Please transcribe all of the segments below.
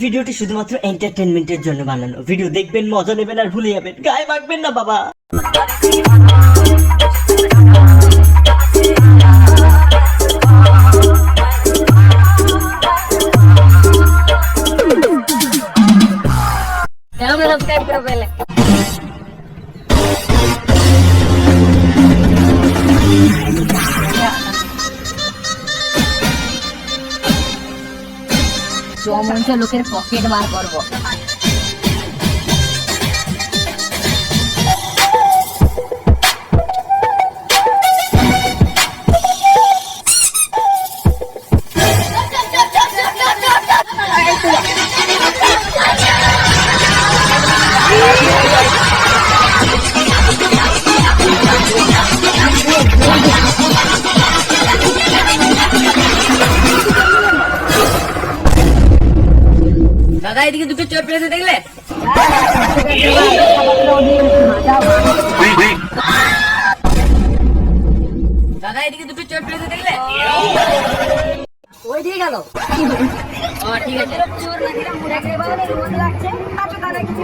ভিডিওটি শুধুমাত্র এন্টারটেইনমেন্টের জন্য বানানো। ভিডিও দেখবেন, মজা নেবেন আর ভুলে যাবেন, গায়ে মাখবেন না বাবা। सब्सक्राइब करो पहले। চমনটা লোকের পকেট বার করবো। দাদা এদিকে দুটো চোট পেয়েছে দেখলে? দাদা এদিকে দুটো চোট পেয়েছে দেখলে? ওই দিয়ে গেল। ঠিক আছে। চোর নাকিরা মুড়ে খেয়ে বাবা রোদ লাগছে। আচ্ছা দাদা কিছু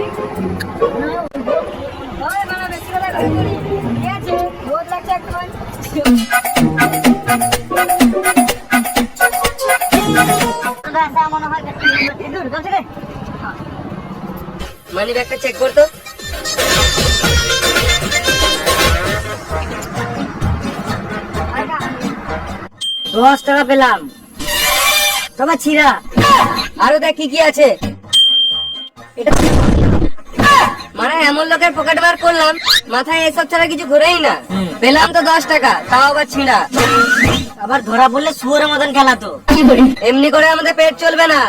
ওই বাবা বেশি কথা করি। ঠিক আছে রোদ লাগছে একটু। মানি ব্যাগটা চেক করতো। 10 টাকা পেলাম। তোমার ছিঁড়া আরো দেখ কি কি আছে। এটা মানে এমন লোকের পকেট বার করলাম মাথায় এসব ছাড়া কিছু ঘুরেই না। পেলাম তো 10 টাকা, তাও আবার ছিঁড়া। আবার ধরা পড়লে শুয়োরের মতন খেলা তো। এমনি করে আমাদের পেট চলবে না,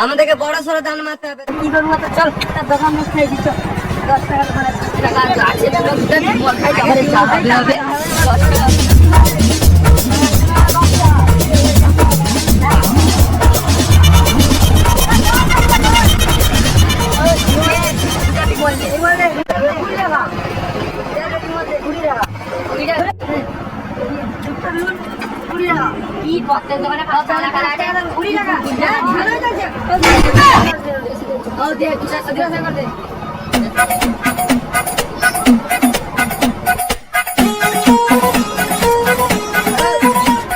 আমাদেরকে বড় সড়ো দান মারতে হবে। কি করবো তো চল দোকান খাই দিচ্ছ। 10 টাকা আছে কি করতে দোকানে 5 টাকা টাকা 20 টাকা ভালো আছে। ও দে 200 টাকা করে দে।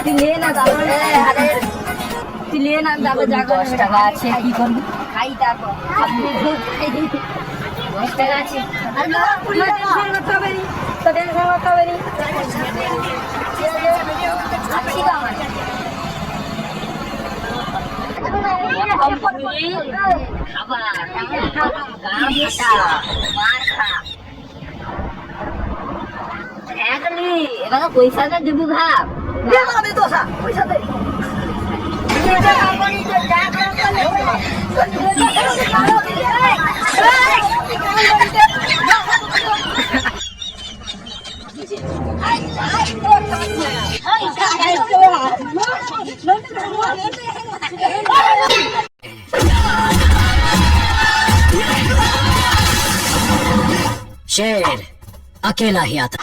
দিলে না দাদা আরে দিলে না দাদা জায়গা 10 টাকা আছে কি করব খাই তারপর 10 টাকা আছে আর না 20 টাকা করতে হবে নি তো টেনশন করতে হবে নি। পয়সা দেবো ভাব পয়সা शेर अकेला ही आता।